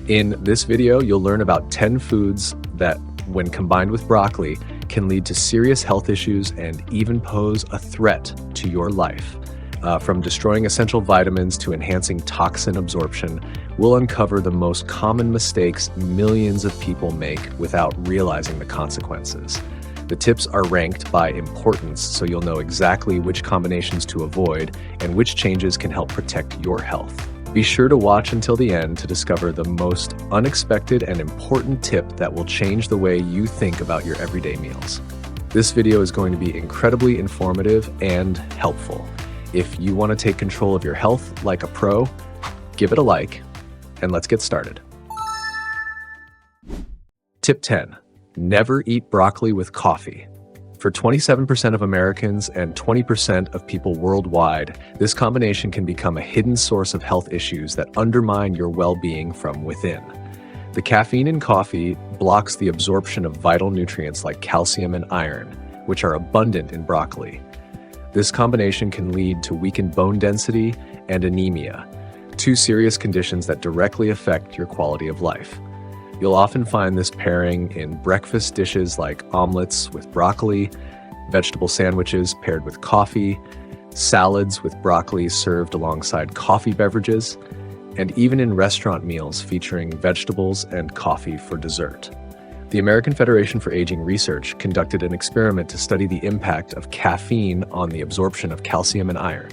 In this video, you'll learn about 10 foods that, when combined with broccoli, can lead to serious health issues and even pose a threat to your life. From destroying essential vitamins to enhancing toxin absorption, we'll uncover the most common mistakes millions of people make without realizing the consequences. The tips are ranked by importance, so you'll know exactly which combinations to avoid and which changes can help protect your health. Be sure to watch until the end to discover the most unexpected and important tip that will change the way you think about your everyday meals. This video is going to be incredibly informative and helpful. If you want to take control of your health like a pro, give it a like, and let's get started. Tip 10. Never eat broccoli with coffee. For 27% of Americans and 20% of people worldwide, this combination can become a hidden source of health issues that undermine your well-being from within. The caffeine in coffee blocks the absorption of vital nutrients like calcium and iron, which are abundant in broccoli. This combination can lead to weakened bone density and anemia, two serious conditions that directly affect your quality of life. You'll often find this pairing in breakfast dishes like omelets with broccoli, vegetable sandwiches paired with coffee, salads with broccoli served alongside coffee beverages, and even in restaurant meals featuring vegetables and coffee for dessert. The American Federation for Aging Research conducted an experiment to study the impact of caffeine on the absorption of calcium and iron.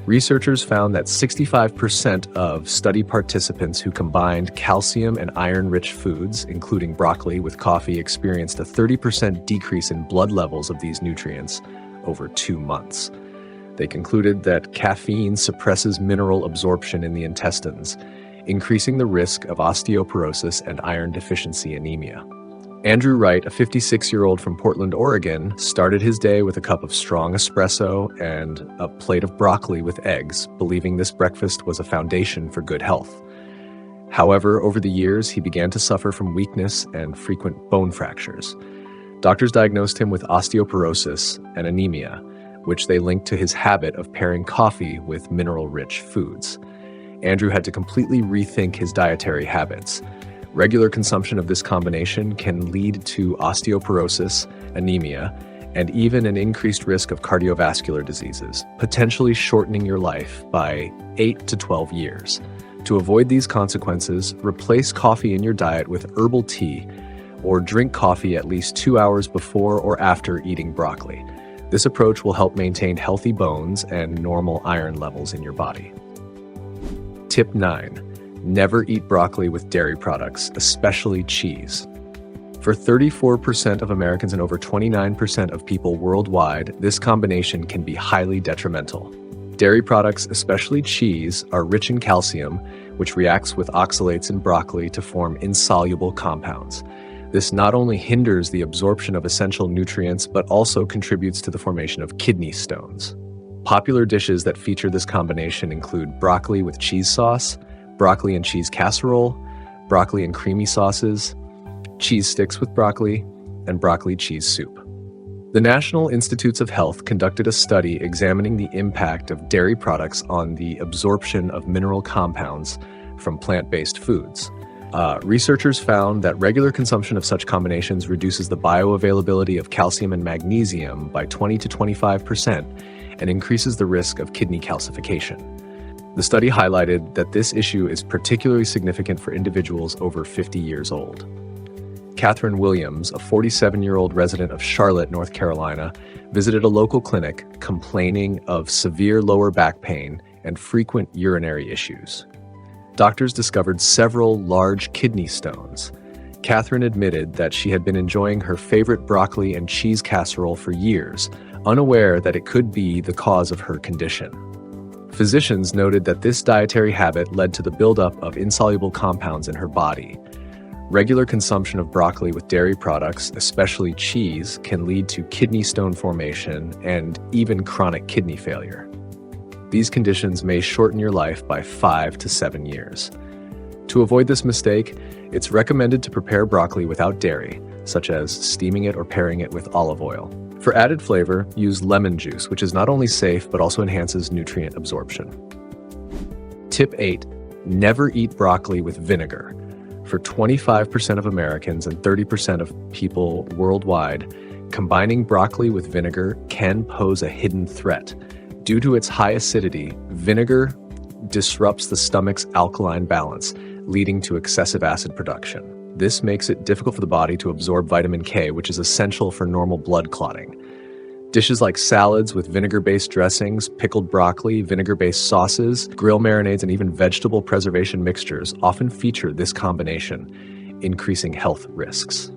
Researchers found that 65% of study participants who combined calcium and iron-rich foods, including broccoli with coffee, experienced a 30% decrease in blood levels of these nutrients over 2 months. They concluded that caffeine suppresses mineral absorption in the intestines, increasing the risk of osteoporosis and iron deficiency anemia. Andrew Wright, a 56-year-old from Portland, Oregon, started his day with a cup of strong espresso and a plate of broccoli with eggs, believing this breakfast was a foundation for good health. However, over the years, he began to suffer from weakness and frequent bone fractures. Doctors diagnosed him with osteoporosis and anemia, which they linked to his habit of pairing coffee with mineral-rich foods. Andrew had to completely rethink his dietary habits. Regular consumption of this combination can lead to osteoporosis, anemia, and even an increased risk of cardiovascular diseases, potentially shortening your life by 8 to 12 years. To avoid these consequences, replace coffee in your diet with herbal tea or drink coffee at least 2 hours before or after eating broccoli. This approach will help maintain healthy bones and normal iron levels in your body. Tip 9. Never eat broccoli with dairy products, especially cheese. For 34% of Americans and over 29% of people worldwide, this combination can be highly detrimental. Dairy products, especially cheese, are rich in calcium, which reacts with oxalates in broccoli to form insoluble compounds. This not only hinders the absorption of essential nutrients, but also contributes to the formation of kidney stones. Popular dishes that feature this combination include broccoli with cheese sauce, broccoli and cheese casserole, broccoli and creamy sauces, cheese sticks with broccoli, and broccoli cheese soup. The National Institutes of Health conducted a study examining the impact of dairy products on the absorption of mineral compounds from plant-based foods. Researchers found that regular consumption of such combinations reduces the bioavailability of calcium and magnesium by 20 to 25% and increases the risk of kidney calcification. The study highlighted that this issue is particularly significant for individuals over 50 years old. Catherine Williams, a 47-year-old resident of Charlotte, North Carolina, visited a local clinic complaining of severe lower back pain and frequent urinary issues. Doctors discovered several large kidney stones. Catherine admitted that she had been enjoying her favorite broccoli and cheese casserole for years, unaware that it could be the cause of her condition. Physicians noted that this dietary habit led to the buildup of insoluble compounds in her body. Regular consumption of broccoli with dairy products, especially cheese, can lead to kidney stone formation and even chronic kidney failure. These conditions may shorten your life by 5 to 7 years. To avoid this mistake, it's recommended to prepare broccoli without dairy, such as steaming it or pairing it with olive oil. For added flavor, use lemon juice, which is not only safe but also enhances nutrient absorption. Tip 8. Never eat broccoli with vinegar. For 25% of Americans and 30% of people worldwide, combining broccoli with vinegar can pose a hidden threat. Due to its high acidity, vinegar disrupts the stomach's alkaline balance, leading to excessive acid production. This makes it difficult for the body to absorb vitamin K, which is essential for normal blood clotting. Dishes like salads with vinegar-based dressings, pickled broccoli, vinegar-based sauces, grill marinades, and even vegetable preservation mixtures often feature this combination, increasing health risks.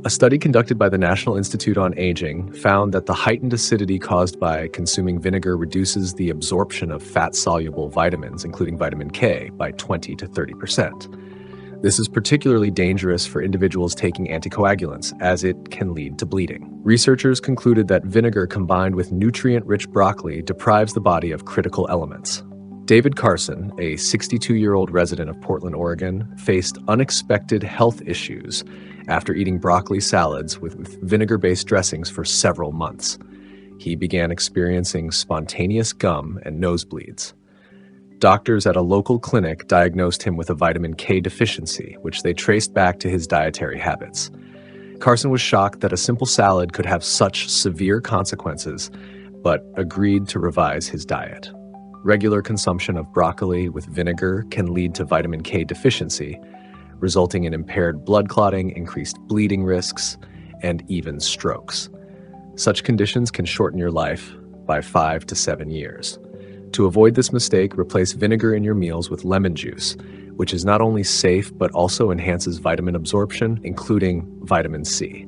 A study conducted by the National Institute on Aging found that the heightened acidity caused by consuming vinegar reduces the absorption of fat-soluble vitamins, including vitamin K, by 20 to 30%. This is particularly dangerous for individuals taking anticoagulants, as it can lead to bleeding. Researchers concluded that vinegar combined with nutrient-rich broccoli deprives the body of critical elements. David Carson, a 62-year-old resident of Portland, Oregon, faced unexpected health issues after eating broccoli salads with vinegar-based dressings for several months. He began experiencing spontaneous gum and nosebleeds. Doctors at a local clinic diagnosed him with a vitamin K deficiency, which they traced back to his dietary habits. Carson was shocked that a simple salad could have such severe consequences, but agreed to revise his diet. Regular consumption of broccoli with vinegar can lead to vitamin K deficiency, resulting in impaired blood clotting, increased bleeding risks, and even strokes. Such conditions can shorten your life by 5 to 7 years. To avoid this mistake, replace vinegar in your meals with lemon juice, which is not only safe but also enhances vitamin absorption, including vitamin C.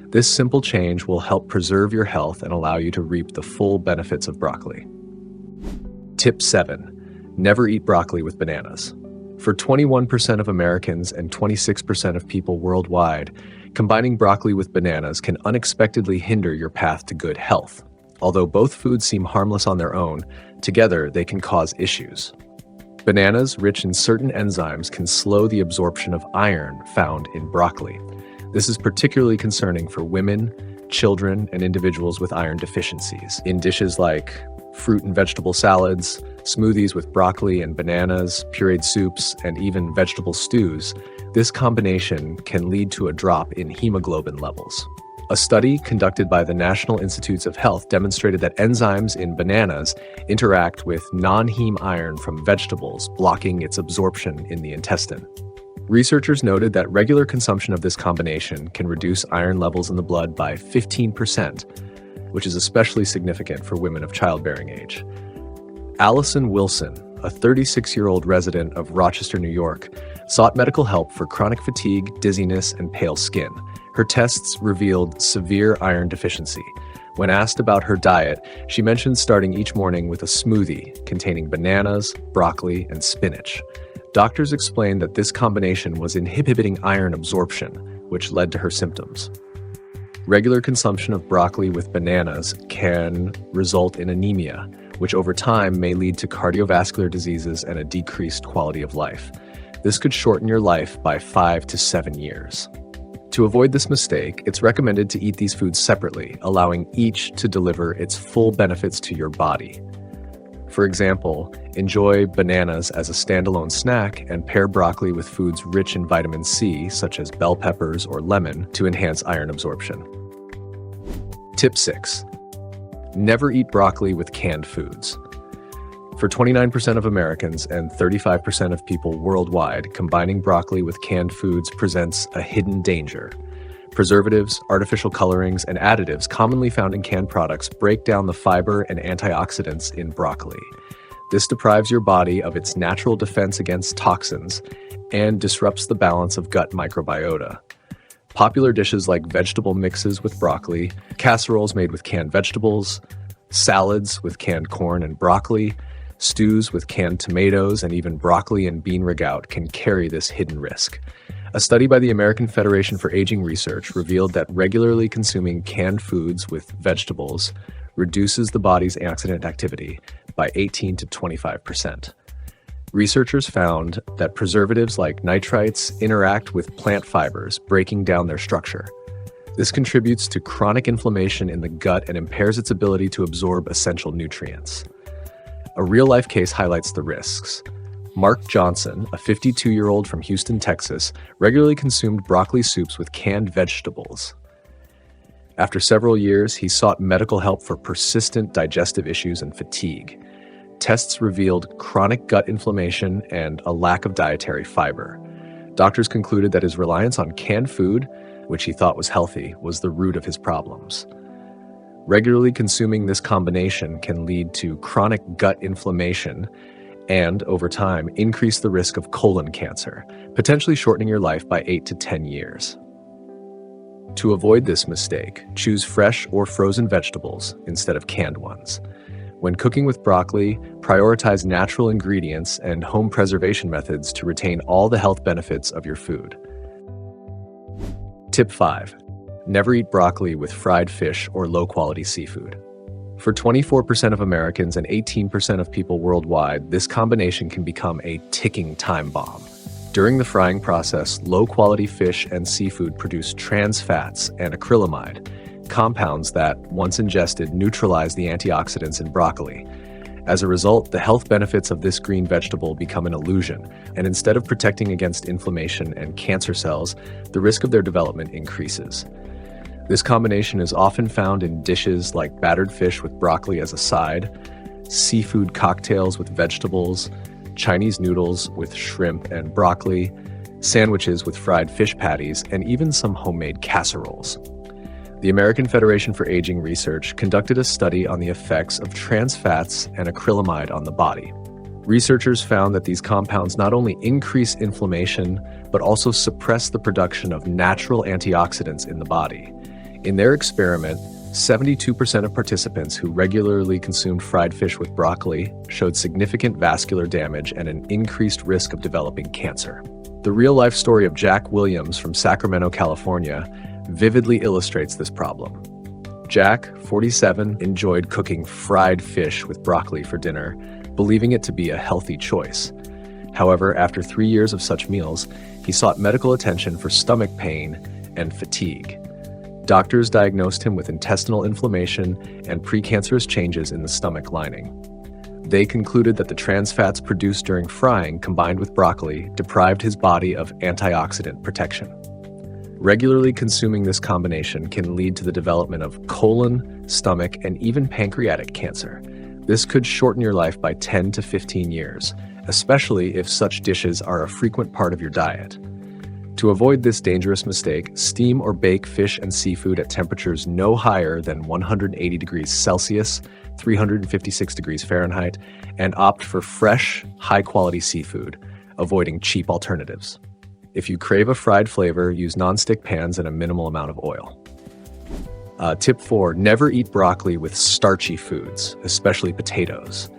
This simple change will help preserve your health and allow you to reap the full benefits of broccoli. Tip 7. Never eat broccoli with bananas. For 21% of Americans and 26% of people worldwide, combining broccoli with bananas can unexpectedly hinder your path to good health. Although both foods seem harmless on their own, together they can cause issues. Bananas, rich in certain enzymes, can slow the absorption of iron found in broccoli. This is particularly concerning for women, children, and individuals with iron deficiencies. In dishes like fruit and vegetable salads, smoothies with broccoli and bananas, pureed soups, and even vegetable stews, this combination can lead to a drop in hemoglobin levels. A study conducted by the National Institutes of Health demonstrated that enzymes in bananas interact with non-heme iron from vegetables, blocking its absorption in the intestine. Researchers noted that regular consumption of this combination can reduce iron levels in the blood by 15%, which is especially significant for women of childbearing age. Allison Wilson, a 36-year-old resident of Rochester, New York, sought medical help for chronic fatigue, dizziness, and pale skin. Her tests revealed severe iron deficiency. When asked about her diet, she mentioned starting each morning with a smoothie containing bananas, broccoli, and spinach. Doctors explained that this combination was inhibiting iron absorption, which led to her symptoms. Regular consumption of broccoli with bananas can result in anemia, which over time may lead to cardiovascular diseases and a decreased quality of life. This could shorten your life by 5 to 7 years. To avoid this mistake, it's recommended to eat these foods separately, allowing each to deliver its full benefits to your body. For example, enjoy bananas as a standalone snack and pair broccoli with foods rich in vitamin C, such as bell peppers or lemon, to enhance iron absorption. Tip 6. Never eat broccoli with canned foods. For 29% of Americans and 35% of people worldwide, combining broccoli with canned foods presents a hidden danger. Preservatives, artificial colorings, and additives commonly found in canned products break down the fiber and antioxidants in broccoli. This deprives your body of its natural defense against toxins and disrupts the balance of gut microbiota. Popular dishes like vegetable mixes with broccoli, casseroles made with canned vegetables, salads with canned corn and broccoli, stews with canned tomatoes, and even broccoli and bean ragout can carry this hidden risk. A study by the American Federation for Aging Research revealed that regularly consuming canned foods with vegetables reduces the body's antioxidant activity by 18 to 25%. Researchers found that preservatives like nitrites interact with plant fibers, breaking down their structure. This contributes to chronic inflammation in the gut and impairs its ability to absorb essential nutrients. A real-life case highlights the risks. Mark Johnson, a 52-year-old from Houston, Texas, regularly consumed broccoli soups with canned vegetables. After several years, he sought medical help for persistent digestive issues and fatigue. Tests revealed chronic gut inflammation and a lack of dietary fiber. Doctors concluded that his reliance on canned food, which he thought was healthy, was the root of his problems. Regularly consuming this combination can lead to chronic gut inflammation and, over time, increase the risk of colon cancer, potentially shortening your life by 8 to 10 years. To avoid this mistake, choose fresh or frozen vegetables instead of canned ones. When cooking with broccoli, prioritize natural ingredients and home preservation methods to retain all the health benefits of your food. Tip 5. Never eat broccoli with fried fish or low-quality seafood. For 24% of Americans and 18% of people worldwide, this combination can become a ticking time bomb. During the frying process, low-quality fish and seafood produce trans fats and acrylamide, compounds that, once ingested, neutralize the antioxidants in broccoli. As a result, the health benefits of this green vegetable become an illusion, and instead of protecting against inflammation and cancer cells, the risk of their development increases. This combination is often found in dishes like battered fish with broccoli as a side, seafood cocktails with vegetables, Chinese noodles with shrimp and broccoli, sandwiches with fried fish patties, and even some homemade casseroles. The American Federation for Aging Research conducted a study on the effects of trans fats and acrylamide on the body. Researchers found that these compounds not only increase inflammation, but also suppress the production of natural antioxidants in the body. In their experiment, 72% of participants who regularly consumed fried fish with broccoli showed significant vascular damage and an increased risk of developing cancer. The real-life story of Jack Williams from Sacramento, California, vividly illustrates this problem. Jack, 47, enjoyed cooking fried fish with broccoli for dinner, believing it to be a healthy choice. However, after 3 years of such meals, he sought medical attention for stomach pain and fatigue. Doctors diagnosed him with intestinal inflammation and precancerous changes in the stomach lining. They concluded that the trans fats produced during frying combined with broccoli deprived his body of antioxidant protection. Regularly consuming this combination can lead to the development of colon, stomach, and even pancreatic cancer. This could shorten your life by 10 to 15 years, especially if such dishes are a frequent part of your diet. To avoid this dangerous mistake, steam or bake fish and seafood at temperatures no higher than 180 degrees Celsius, 356 degrees Fahrenheit, and opt for fresh, high-quality seafood, avoiding cheap alternatives. If you crave a fried flavor, use non-stick pans and a minimal amount of oil. Tip 4, never eat broccoli with starchy foods, especially potatoes.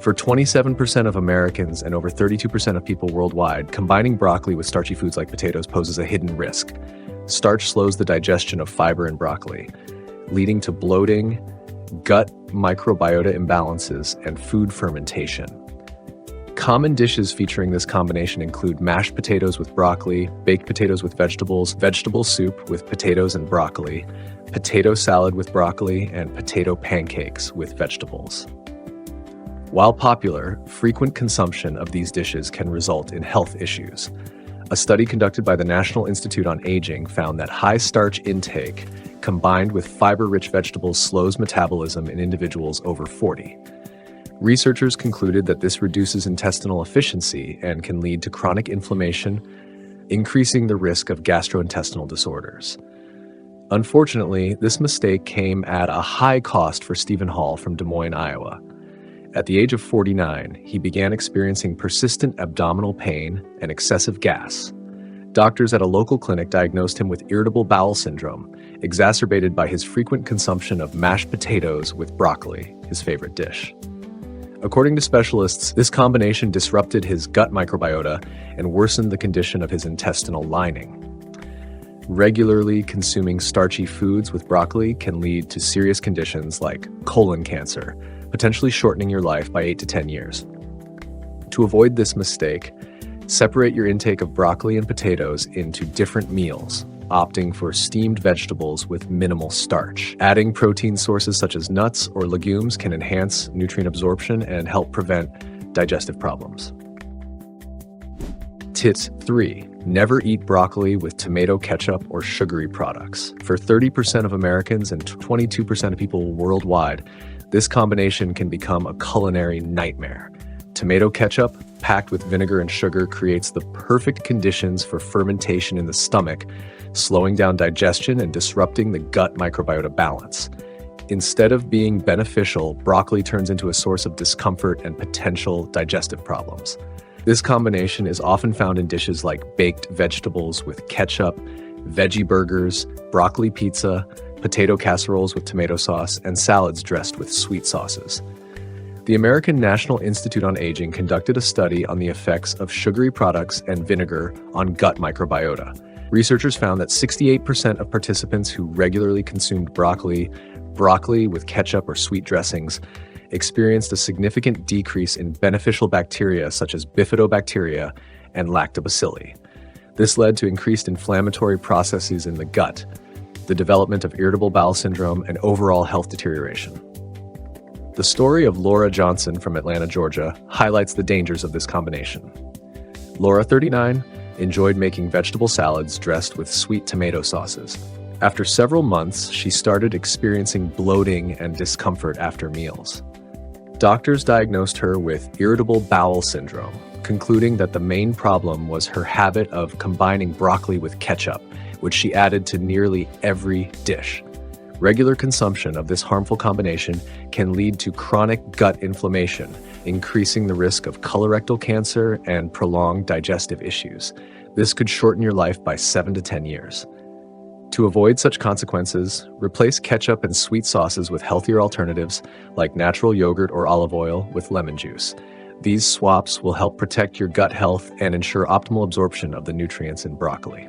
For 27% of Americans and over 32% of people worldwide, combining broccoli with starchy foods like potatoes poses a hidden risk. Starch slows the digestion of fiber in broccoli, leading to bloating, gut microbiota imbalances, and food fermentation. Common dishes featuring this combination include mashed potatoes with broccoli, baked potatoes with vegetables, vegetable soup with potatoes and broccoli, potato salad with broccoli, and potato pancakes with vegetables. While popular, frequent consumption of these dishes can result in health issues. A study conducted by the National Institute on Aging found that high starch intake combined with fiber-rich vegetables slows metabolism in individuals over 40. Researchers concluded that this reduces intestinal efficiency and can lead to chronic inflammation, increasing the risk of gastrointestinal disorders. Unfortunately, this mistake came at a high cost for Stephen Hall from Des Moines, Iowa. At the age of 49, he began experiencing persistent abdominal pain and excessive gas. Doctors at a local clinic diagnosed him with irritable bowel syndrome, exacerbated by his frequent consumption of mashed potatoes with broccoli, his favorite dish. According to specialists, this combination disrupted his gut microbiota and worsened the condition of his intestinal lining. Regularly consuming starchy foods with broccoli can lead to serious conditions like colon cancer, potentially shortening your life by 8 to 10 years. To avoid this mistake, separate your intake of broccoli and potatoes into different meals, opting for steamed vegetables with minimal starch. Adding protein sources such as nuts or legumes can enhance nutrient absorption and help prevent digestive problems. Tip 3. Never eat broccoli with tomato ketchup or sugary products. For 30% of Americans and 22% of people worldwide, this combination can become a culinary nightmare. Tomato ketchup, packed with vinegar and sugar, creates the perfect conditions for fermentation in the stomach, slowing down digestion and disrupting the gut microbiota balance. Instead of being beneficial, broccoli turns into a source of discomfort and potential digestive problems. This combination is often found in dishes like baked vegetables with ketchup, veggie burgers, broccoli pizza, potato casseroles with tomato sauce, and salads dressed with sweet sauces. The American National Institute on Aging conducted a study on the effects of sugary products and vinegar on gut microbiota. Researchers found that 68% of participants who regularly consumed broccoli with ketchup or sweet dressings, experienced a significant decrease in beneficial bacteria such as bifidobacteria and lactobacilli. This led to increased inflammatory processes in the gut, the development of irritable bowel syndrome, and overall health deterioration. The story of Laura Johnson from Atlanta, Georgia, highlights the dangers of this combination. Laura, 39, enjoyed making vegetable salads dressed with sweet tomato sauces. After several months, she started experiencing bloating and discomfort after meals. Doctors diagnosed her with irritable bowel syndrome, concluding that the main problem was her habit of combining broccoli with ketchup, which she added to nearly every dish. Regular consumption of this harmful combination can lead to chronic gut inflammation, increasing the risk of colorectal cancer and prolonged digestive issues. This could shorten your life by 7 to 10 years. To avoid such consequences, replace ketchup and sweet sauces with healthier alternatives like natural yogurt or olive oil with lemon juice. These swaps will help protect your gut health and ensure optimal absorption of the nutrients in broccoli.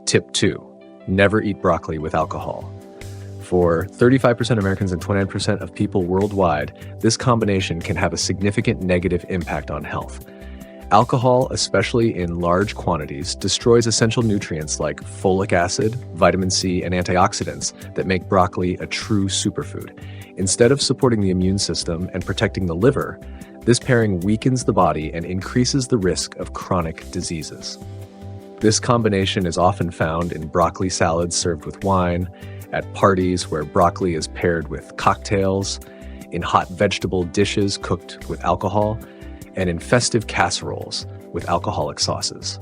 Tip 2. Never eat broccoli with alcohol. For 35% of Americans and 29% of people worldwide, this combination can have a significant negative impact on health. Alcohol, especially in large quantities, destroys essential nutrients like folic acid, vitamin C, and antioxidants that make broccoli a true superfood. Instead of supporting the immune system and protecting the liver, this pairing weakens the body and increases the risk of chronic diseases. This combination is often found in broccoli salads served with wine, at parties where broccoli is paired with cocktails, in hot vegetable dishes cooked with alcohol, and in festive casseroles with alcoholic sauces.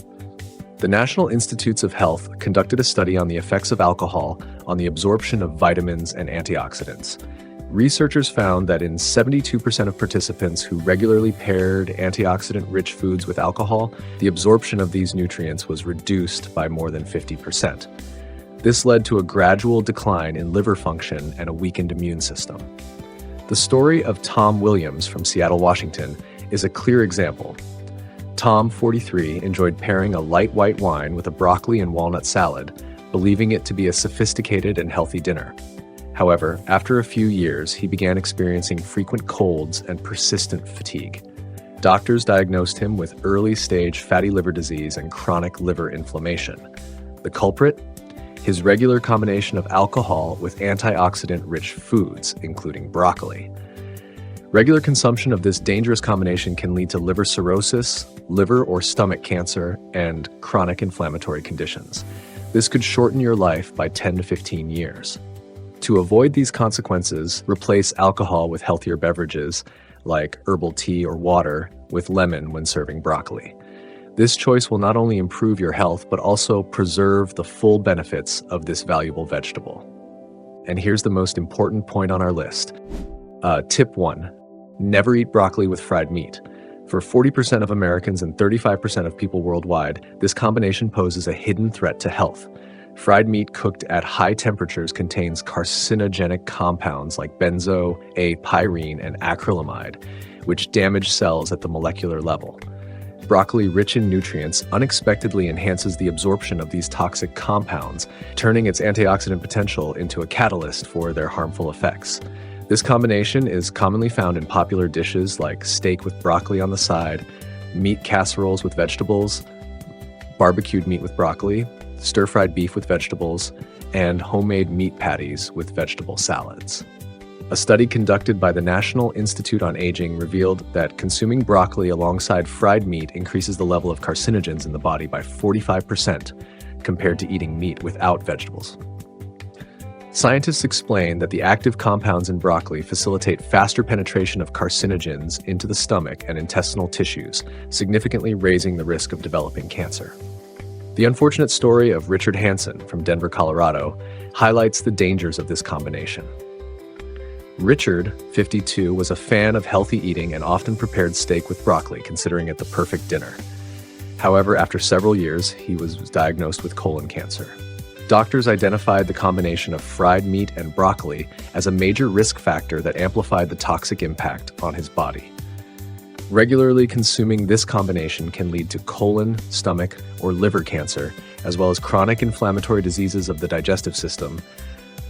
The National Institutes of Health conducted a study on the effects of alcohol on the absorption of vitamins and antioxidants. Researchers found that in 72% of participants who regularly paired antioxidant-rich foods with alcohol, the absorption of these nutrients was reduced by more than 50%. This led to a gradual decline in liver function and a weakened immune system. The story of Tom Williams from Seattle, Washington, is a clear example. Tom, 43, enjoyed pairing a light white wine with a broccoli and walnut salad, believing it to be a sophisticated and healthy dinner. However, after a few years, he began experiencing frequent colds and persistent fatigue. Doctors diagnosed him with early-stage fatty liver disease and chronic liver inflammation. The culprit? His regular combination of alcohol with antioxidant-rich foods, including broccoli. Regular consumption of this dangerous combination can lead to liver cirrhosis, liver or stomach cancer, and chronic inflammatory conditions. This could shorten your life by 10 to 15 years. To avoid these consequences, replace alcohol with healthier beverages like herbal tea or water with lemon when serving broccoli. This choice will not only improve your health, but also preserve the full benefits of this valuable vegetable. And here's the most important point on our list. Tip 1. Never eat broccoli with fried meat. For 40% of Americans and 35% of people worldwide, this combination poses a hidden threat to health. Fried meat cooked at high temperatures contains carcinogenic compounds like benzo-A-pyrene and acrylamide, which damage cells at the molecular level. Broccoli, rich in nutrients, unexpectedly enhances the absorption of these toxic compounds, turning its antioxidant potential into a catalyst for their harmful effects. This combination is commonly found in popular dishes like steak with broccoli on the side, meat casseroles with vegetables, barbecued meat with broccoli, stir-fried beef with vegetables, and homemade meat patties with vegetable salads. A study conducted by the National Institute on Aging revealed that consuming broccoli alongside fried meat increases the level of carcinogens in the body by 45% compared to eating meat without vegetables. Scientists explain that the active compounds in broccoli facilitate faster penetration of carcinogens into the stomach and intestinal tissues, significantly raising the risk of developing cancer. The unfortunate story of Richard Hansen from Denver, Colorado, highlights the dangers of this combination. Richard, 52, was a fan of healthy eating and often prepared steak with broccoli, considering it the perfect dinner. However, after several years, he was diagnosed with colon cancer. Doctors identified the combination of fried meat and broccoli as a major risk factor that amplified the toxic impact on his body. Regularly consuming this combination can lead to colon, stomach, or liver cancer, as well as chronic inflammatory diseases of the digestive system,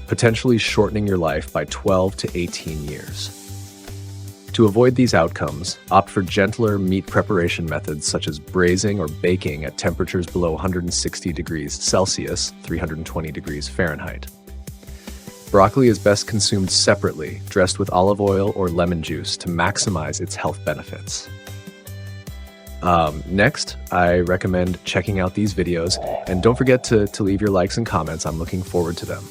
potentially shortening your life by 12 to 18 years. To avoid these outcomes, opt for gentler meat preparation methods such as braising or baking at temperatures below 160 degrees Celsius, 320 degrees Fahrenheit. Broccoli is best consumed separately, dressed with olive oil or lemon juice to maximize its health benefits. Next, I recommend checking out these videos, and don't forget to leave your likes and comments. I'm looking forward to them.